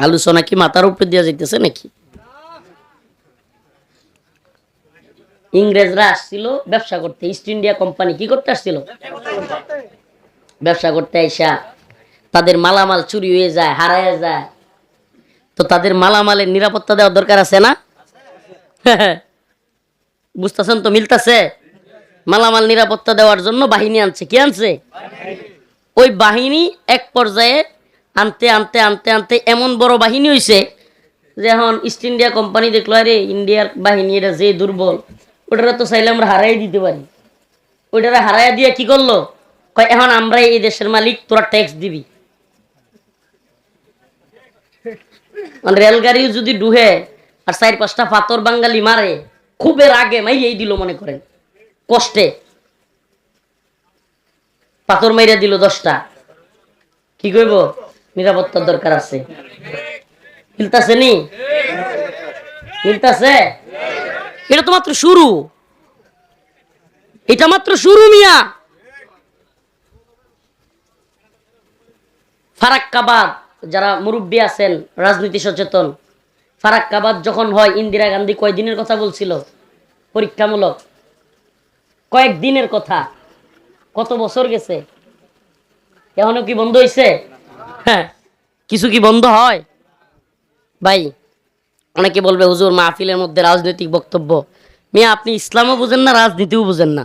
আলোচনা কি মাথার উপরে দেওয়া যাইতেছে নাকি? ইংরেজরা আসছিল ব্যবসা করতে, ইস্ট ইন্ডিয়া কোম্পানি কি করতে আসছিল? ব্যবসা করতে আইসা তাদের মালামাল চুরি হয়ে যায়, হারায় যায়, তো তাদের মালামালের নিরাপত্তা দেওয়ার দরকার আছে না? বুঝতেছেন তো, মিলতেছে? মালামাল নিরাপত্তা দেওয়ার জন্য বাহিনী আনছে। কি আনছে? ওই বাহিনী এক পর্যায়ে আনতে আনতে আনতে আনতে এমন বড় বাহিনী হয়েছে যে এখন ইস্ট ইন্ডিয়া কোম্পানি দেখলো, আরে ইন্ডিয়ার বাহিনী এটা যে দুর্বল, ওটারা তো চাইলে আমরা হারাই দিতে পারি। ওইটারা হারাই দিয়ে কি করলো, কয় এখন আমরা এই দেশের মালিক, তোরা ট্যাক্স দিবি। রেলগাড়ি যদি ডুহে আর 4-5টা পাথর বাঙালি মারে, খুবের আগে মাইয়াই দিল, মনে করেন কষ্টে পাথর মাইরা দিল 10টা, কি কইব? নিরাপত্তার দরকার আছে। মিলতাছে নি? মিলতাছে? এটা তো মাত্র শুরু, এটা মাত্র শুরু মিয়া। ফারাক্কাবাদ, যারা মুরব্বী আছেন রাজনীতি সচেতন, ফারাক্কাবাদ যখন হয়, ইন্দিরা গান্ধী কয়দিনের কথা বলছিল? পরীক্ষামূলক কয়েকদিনের কথা। কত বছর গেছে, এখনো কি বন্ধ হয়েছে? হ্যাঁ, কিছু কি বন্ধ হয় ভাই? অনেকে বলবে হুজুর মাহফিলের মধ্যে রাজনৈতিক বক্তব্য। মিয়া, আপনি ইসলামও বুঝেন না, রাজনীতিও বুঝেন না।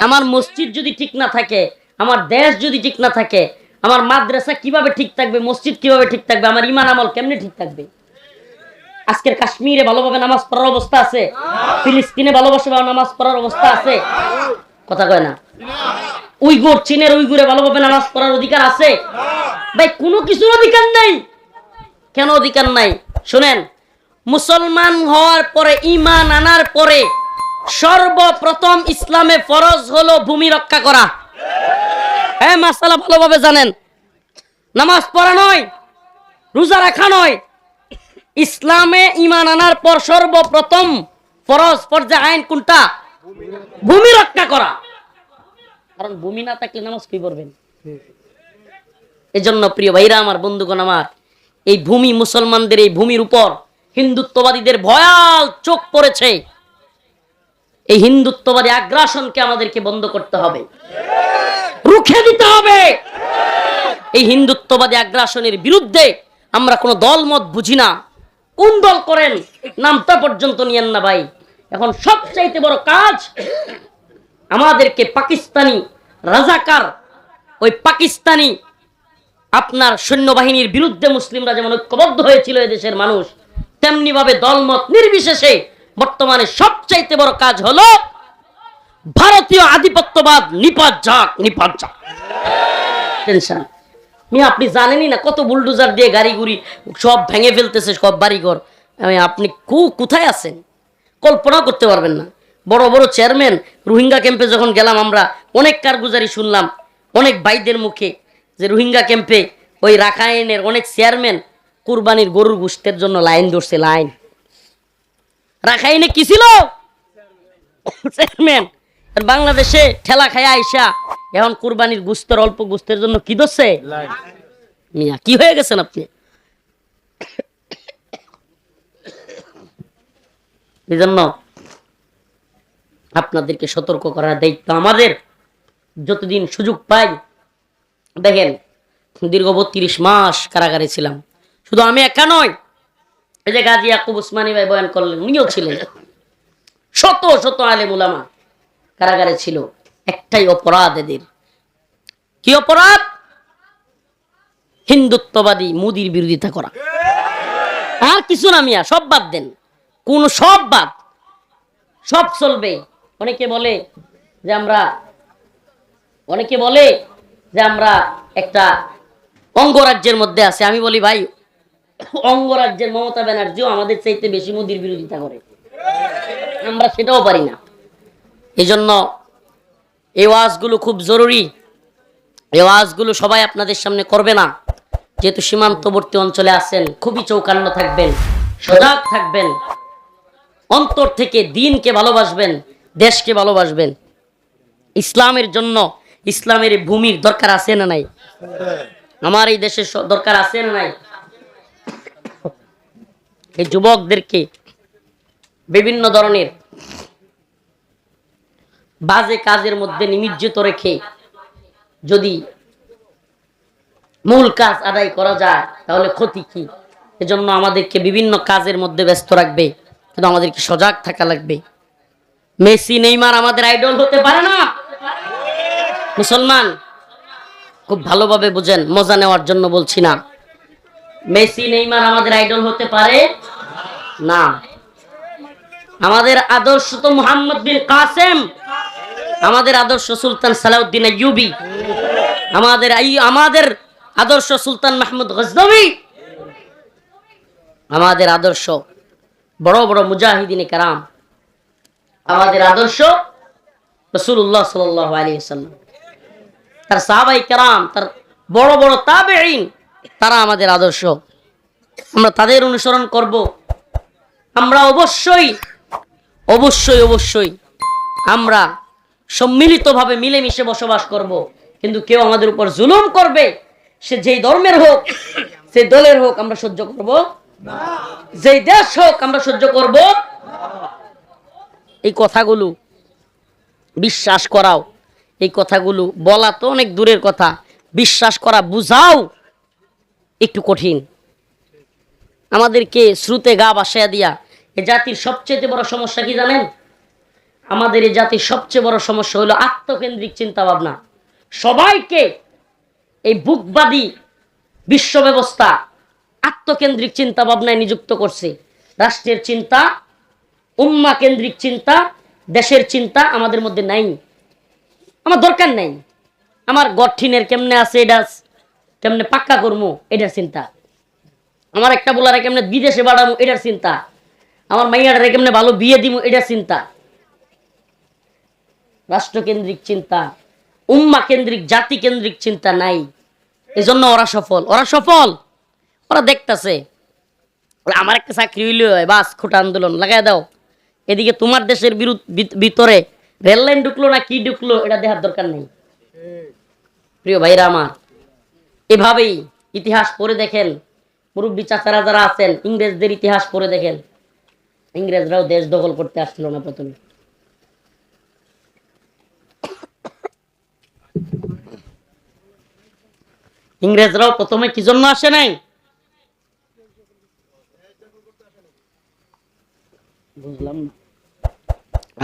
আমার মসজিদ যদি ঠিক না থাকে, আমার দেশ যদি ঠিক না থাকে, আমার মাদ্রাসা কিভাবে ঠিক থাকবে, মসজিদ কিভাবে ঠিক থাকবে, আমার ইমান আমল কেমনে ঠিক থাকবে? আজকের কাশ্মীরে ভালোভাবে নামাজ পড়ার অবস্থা আছে? ফিলিস্তিনে ভালোবাসে নামাজ পড়ার অবস্থা আছে? কথা কয় না। উইগুর, চীনের উইগুরে ভালোভাবে নামাজ পড়ার অধিকার আছে? ভাই, কোনো কিছুর অধিকার নাই। কেন অধিকার নাই? শুনেন, মুসলমান হওয়ার পরে, ঈমান আনার পরে সর্বপ্রথম ইসলামে ফরজ হলো ভূমি রক্ষা করা। হ্যাঁ, মাসালা ভালোভাবে জানেন। নামাজ পড়া নয়, রোজা রাখা নয়। ইসলামে ঈমান আনার পর সর্বপ্রথম ফরজ পর্যায়ে আইন কোনটা? ভূমি রক্ষা করা। কারণ ভূমি না থাকলে নামাজ কি পড়বেন? এজন্য প্রিয় ভাইরা আমার, বন্ধুগণ আমার, এই ভূমি, মুসলমানদের এই ভূমির উপর হিন্দুত্ববাদীদের ভয়াল চোখ পড়েছে। এই হিন্দুত্ববাদী আগ্রাসনকে আমাদেরকে বন্ধ করতে হবে, রুখে দিতে হবে। এই হিন্দুত্ববাদী আগ্রাসনের বিরুদ্ধে আমরা কোনো দলমত বুঝি না। কোন দল করেন নামটা পর্যন্ত নিয়েন না ভাই। এখন সবচাইতে বড় কাজ আমাদেরকে পাকিস্তানি রাজাকার, ওই পাকিস্তানি আপনার সৈন্যবাহিনীর বিরুদ্ধে মুসলিমরা যেমন ঐক্যবদ্ধ হয়েছিল এদেশের মানুষ, তেমনি ভাবে দলমত নির্বিশেষে বর্তমানে সবচাইতে বড় কাজ হলো ভারতীয় আধিপত্যবাদ নিপাত যাক, নিপাত যাক। টেনশন মিয়া, আপনি জানেনই না কত বুলডোজার দিয়ে গাড়ি গুড়ি সব ভেঙে ফেলতেছে, সব বাড়িঘর। আপনি কোথায় আছেন কল্পনা করতে পারবেন না। বড় বড় চেয়ারম্যান, রোহিঙ্গা ক্যাম্পে যখন গেলাম আমরা, অনেক কারগুজারি শুনলাম অনেক ভাইদের মুখে, যে রোহিঙ্গা ক্যাম্পে ওই রাখাইনের অনেক চেয়ারম্যান কুরবানির গরুর গোশতের জন্য লাইন ধরছে। লাইন রাখাইনে কি ছিল? চেয়ারম্যান। আর বাংলাদেশে ঠেলা খায়া আইসা এখন কুরবানির গোশতের, অল্প গোশতের জন্য কি ধরছে? মিয়া, কি হয়ে গেছেন আপনি? এই জন্য আপনাদেরকে সতর্ক করার দায়িত্ব আমাদের। যতদিন সুযোগ পাই, দেখেন দীর্ঘ 32 মাস কারাগারে ছিলাম। শুধু আমি একা নয়, এই যে গাজী ইয়াকুব উসমানী ভাই বয়ান করলেন, উনিও ছিলেন। শত শত আলেম উলামা কারাগারে ছিল। একটাই অপরাধ এদের। কি অপরাধ? হিন্দুত্ববাদী মোদির বিরোধিতা করা। আর কিছু না মিয়া, সব বাদ দেন, কোন সব বাদ, সব চলবে। অনেকে বলে যে আমরা একটা অঙ্গরাজ্যের মধ্যে আছে। আমি বলি ভাই, অঙ্গরাজ্যের মমতা ব্যানার্জিও আমাদের চাইতে বেশি মোদির বিরোধিতা করে, আমরা সেটাও পারি না। এই জন্য এই ওয়াজগুলো খুব জরুরি। এই ওয়াজগুলো সবাই আপনাদের সামনে করবে না, যেহেতু সীমান্তবর্তী অঞ্চলে আছেন। খুবই চৌকান্ন থাকবেন, সজাগ থাকবেন, অন্তর থেকে দিনকে ভালোবাসবেন, দেশকে ভালোবাসবেন। ইসলামের জন্য ইসলামের ভূমির দরকার আছে না নাই? আমার এই দেশের দরকার আছে না নাই? এই যুবকদেরকে বিভিন্ন ধরনের বাজে কাজের মধ্যে নিমজ্জিত রেখে যদি মূল কাজ আদায় করা যায় তাহলে ক্ষতি কি? এজন্য আমাদেরকে বিভিন্ন কাজের মধ্যে ব্যস্ত রাখবে, কিন্তু আমাদেরকে সজাগ থাকা লাগবে। মেসি নেইমার আমাদের আইডল হতে পারে না। মুসলমান খুব ভালোভাবে বুঝেন, মজা নেওয়ার জন্য বলছি না। মেসি নেইমার আমাদের আইডল হতে পারে না। আমাদের আদর্শ তো মুহাম্মদ বিন কাসেম, আমাদের আদর্শ সুলতান সালাউদ্দিন আইয়ুবী, আমাদের আদর্শ সুলতান মাহমুদ গজনবী, আমাদের আদর্শ বড় বড় মুজাহিদিন কেরাম, আমাদের আদর্শ রাসূলুল্লাহ সাল্লাল্লাহু আলাইহি ওয়াসাল্লাম, তার সাহাবায়ে কেরাম, তার বড় বড় তাবেঈন, তারা আমাদের আদর্শ। আমরা তাদের অনুসরণ করব। আমরা অবশ্যই অবশ্যই অবশ্যই আমরা সম্মিলিতভাবে মিলেমিশে বসবাস করব, কিন্তু কেউ আমাদের উপর জুলুম করবে, সে যেই ধর্মের হোক, সেই দলের হোক, আমরা সহ্য করব না। যেই দেশ হোক আমরা সহ্য করব না। এই কথাগুলো বিশ্বাস করাও, এই কথাগুলো বলা তো অনেক দূরের কথা, বিশ্বাস করা বুঝাও একটু কঠিন। আমাদেরকে শ্রুতে গা ভাসাইয়া দিয়া এ জাতির সবচেয়ে বড় সমস্যা কি জানেন? আমাদের এই জাতির সবচেয়ে বড় সমস্যা হলো আত্মকেন্দ্রিক চিন্তা ভাবনা। সবাইকে এই বুকবাদী বিশ্ব ব্যবস্থা আত্মকেন্দ্রিক চিন্তা ভাবনায় নিযুক্ত করছে। রাষ্ট্রের চিন্তা, উম্মা কেন্দ্রিক চিন্তা, দেশের চিন্তা আমাদের মধ্যে নাই। আমার দরকার নাই। আমার গঠিনের কেমনে আছে এটা কেমনে পাক্কা করবো এটার চিন্তা, আমার একটা বলারে কেমনে বিদেশে বাড়াবো এটার চিন্তা, আমার মাইয়াটারে কেমনে ভালো বিয়ে দিব এটার চিন্তা। রাষ্ট্রকেন্দ্রিক চিন্তা, উম্মা কেন্দ্রিক, জাতি কেন্দ্রিক চিন্তা নাই। এজন্য ওরা সফল, ওরা দেখতেছে আমার একটা চাকরি হইলে হয়, বাস খোটা আন্দোলন লাগাই দাও। এদিকে তোমার দেশের ভিতরে রেল লাইন ঢুকলো না কি ঢুকলো এটা দেখার দরকার নেই। প্রিয় ভাইরা আমার, এভাবেই ইতিহাস পড়ে দেখেন, মুরব্বী চাচারা যারা আছেন ইংরেজদের ইতিহাস পড়ে দেখেন, ইংরেজরাও দেশ দখল করতে আসছিল না প্রথমে। ইংরেজরাও প্রথমে কি জন্য আসে নাই? বুঝলাম না,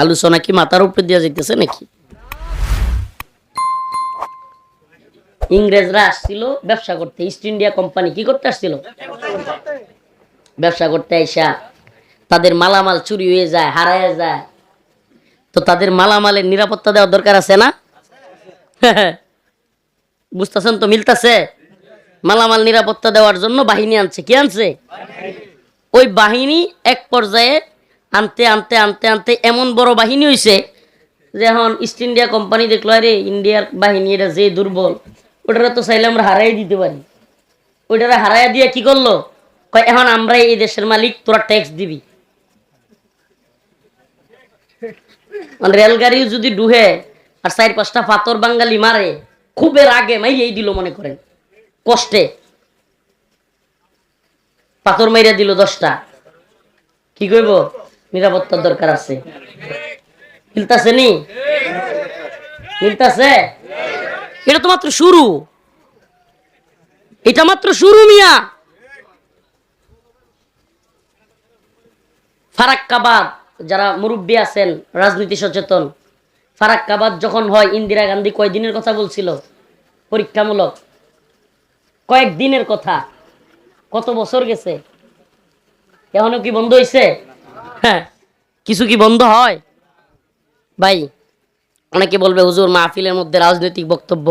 আলোচনা কি মাথার উপরে দিয়ে যেতেছে নাকি? ইংরেজরা আসছিল ব্যবসা করতে, ইস্ট ইন্ডিয়া কোম্পানি কি করতে আসছিল? ব্যবসা করতে। আইসা তাদের মালামাল চুরি হয়ে যায়, হারায় যায়, তো তাদের মালামালের নিরাপত্তা দেওয়ার দরকার আছে না? বুঝতেছেন তো? মিলতেছে? মালামাল নিরাপত্তা দেওয়ার জন্য বাহিনী আনছে। কি আনছে? ওই বাহিনী এক পর্যায়ে আনতে আনতে আনতে আনতে এমন বড় বাহিনী হয়েছে যে এখন ইস্ট ইন্ডিয়া কোম্পানি দেখলো আরে ইন্ডিয়ার বাহিনী এটা যে দুর্বল, ওটারা তো চাইলে আমরা হারাই দিতে পারি। ওইটারা হারাইয়া দিয়ে কি করলো, কয় এখন আমরা এই দেশের মালিক, তোরা ট্যাক্স দিবি। রেলগাড়ি যদি ডুহে আর 4-5টা পাথর বাঙালি মারে, খুবের আগে মাইরেই দিল, মনে করেন কষ্টে পাথর মাইরা দিল 10টা, কি কইব? নিরাপত্তার দরকার আছে। মিলতাছে নি? মিলতাছে? এটা তো মাত্র শুরু, এটা মাত্র শুরু মিয়া। ফারাক্কাবাদ যারা মুরব্বী আছেন, রাজনীতি সচেতন, ফারাক্কাবাদ যখন হয়, ইন্দিরা গান্ধী কয়দিনের কথা বলছিল? পরীক্ষামূলক কয়েকদিনের কথা। কত বছর গেছে, এখনো কি বন্ধ হয়েছে? হ্যাঁ, কিছু কি বন্ধ হয় ভাই? অনেকে বলবে হুজুর মাহফিলের মধ্যে রাজনৈতিক বক্তব্য।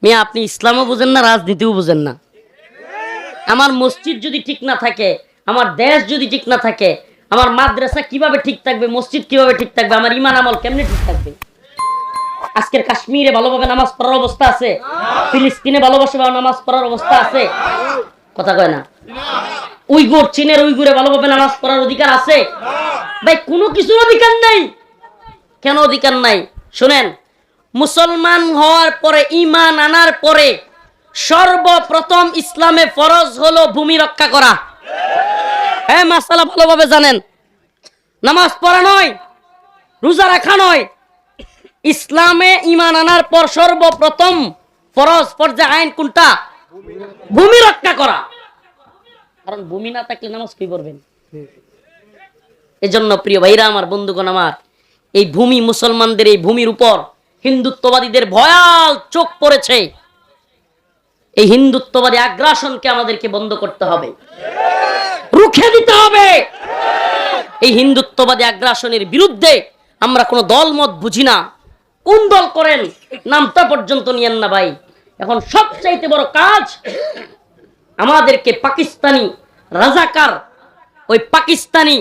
মিয়া আপনি ইসলামও বুঝেন না, রাজনীতিও বুঝেন না। আমার মসজিদ যদি ঠিক না থাকে, আমার দেশ যদি ঠিক না থাকে, আমার মাদ্রাসা কিভাবে ঠিক থাকবে, মসজিদ কিভাবে ঠিক থাকবে, আমার ইমান আমল কেমনে ঠিক থাকবে? আজকের কাশ্মীরে ভালোভাবে নামাজ পড়ার অবস্থা আছে? ফিলিস্তিনে ভালোবাসে নামাজ পড়ার অবস্থা আছে? কথা কয় না। উইগুর, চীনের উইগুরে ভালোভাবে নামাজ পড়ার অধিকার আছে? ভাই কোনো কিছুর অধিকার নাই। কেন অধিকার নাই? শুনেন, মুসলমান হওয়ার পরে, ঈমান আনার পরে সর্বপ্রথম ইসলামে ফরজ হলো ভূমি রক্ষা করা। হ্যাঁ, মাসালা ভালোভাবে জানেন। নামাজ পড়া নয়, রোজা রাখা নয়, ইসলামে ঈমান আনার পর সর্বপ্রথম ফরজ পর্যায়ে আইন কোনটা? ভূমি রক্ষা করা। কারণ ভূমি না থাকলে নামাজ কি পড়বেন? এজন্য প্রিয় ভাইরা আমার, বন্ধুগণ আমার, এই ভূমি, মুসলমানদের এই ভূমির উপর হিন্দুত্ববাদীদের ভয়াল চোখ পড়েছে। এই হিন্দুত্ববাদী আগ্রাসনকে আমাদেরকে বন্ধ করতে হবে, রুখে দিতে হবে। এই হিন্দুত্ববাদী আগ্রাসনের বিরুদ্ধে আমরা কোনো দলমত বুঝি না। কোন দল করেন নামটা পর্যন্ত নিয়েন না ভাই। এখন সবচাইতে বড় কাজ আমাদেরকে পাকিস্তানি রাজাকার, ওই পাকিস্তানি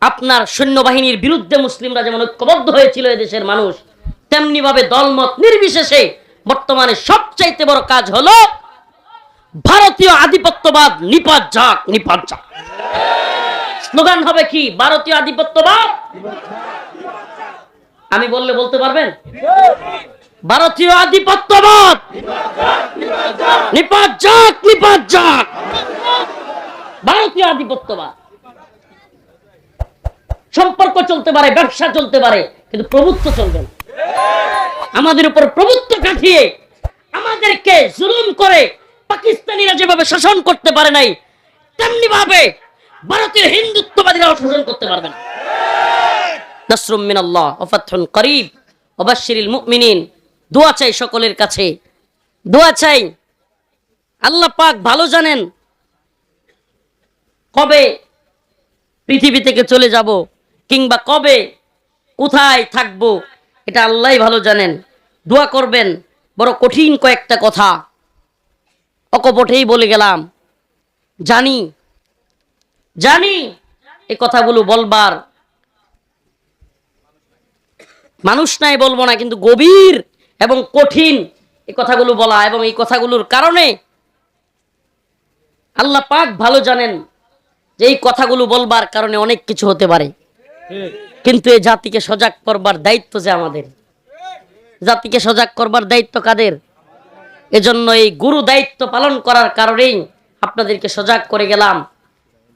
আপনার সৈন্যবাহিনীর বিরুদ্ধে মুসলিমরা যেমন ঐক্যবদ্ধ হয়েছিল এদেশের মানুষ, তেমনি ভাবে দলমত নির্বিশেষে বর্তমানে সবচাইতে বড় কাজ হলো ভারতীয় আধিপত্যবাদ নিপাত যাক, নিপাত যাক। স্লোগান হবে কি? ভারতীয় আধিপত্যবাদ। আমি বললে বলতে পারবেন? ভারতীয় আধিপত্যবাদ নিপাত যাক, নিপাত যাক। ভারতীয় আধিপত্যবাদ। সম্পর্ক চলতে পারে, ব্যবসা চলতে পারে, কিন্তু প্রভুত্ব চলবে না। আমাদের উপর প্রভুত্ব খাটিয়ে আমাদেরকে জুলুম করে পাকিস্তানিরা যেভাবে শাসন করতে পারে নাই, তেমনি ভাবে ভারতীয় হিন্দুত্ববাদীরা শাসন করতে পারবে না। নাসরুম মিনাল্লাহ ওয়া ফাতহুন করিব ওয়া বাশশিরিল মুমিনিন। দোয়া চাই সকলের কাছে, দোয়া চাই। আল্লাহ পাক ভালো জানেন কবে পৃথিবী থেকে চলে যাব, কিংবা কবে কোথায় থাকব, এটা আল্লাহই ভালো জানেন। দোয়া করবেন। বড় কঠিন কয়েকটা কথা অকপটেই বলে গেলাম, জানি জানি এই কথাগুলো বলবার মানুষ নাই, বলবো না, কিন্তু গভীর এবং কঠিন এই কথাগুলো বলা, এবং এই কথাগুলোর কারণে আল্লাহ পাক ভালো জানেন যে এই কথাগুলো বলবার কারণে অনেক কিছু হতে পারে। কিন্তু এই জাতিকে সজাগ করবার দায়িত্ব যে আমাদের, জাতিকে সজাগ করবার দায়িত্ব কাদের? এজন্য এই গুরু দায়িত্ব পালন করার কারণেই আপনাদেরকে সজাগ করে গেলাম।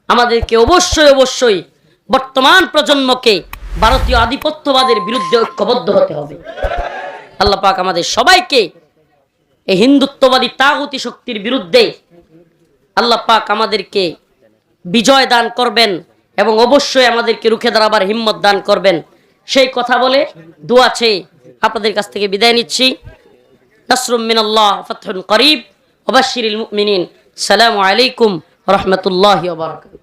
আমাদেরকে অবশ্যই অবশ্যই বর্তমান প্রজন্মকে ভারতীয় আধিপত্যবাদের বিরুদ্ধে ঐক্যবদ্ধ হতে হবে। আল্লাহ পাক আমাদের সবাইকে এই হিন্দুত্ববাদী তাগুতি শক্তির বিরুদ্ধে আল্লাহ পাক আমাদেরকে বিজয় দান করবেন, এবং অবশ্যই আমাদেরকে রুখে দাঁড়াবার হিম্মত দান করবেন। সেই কথা বলে দোয়া চেয়ে আপনাদের কাছ থেকে বিদায় নিচ্ছি। নাসরুম মিনাল্লাহ ফাতহুন করিব ওয়া বাশশিরিল মুমিনিন। আসসালামু আলাইকুম ওয়া রাহমাতুল্লাহি ওয়া বারাকাতুহু।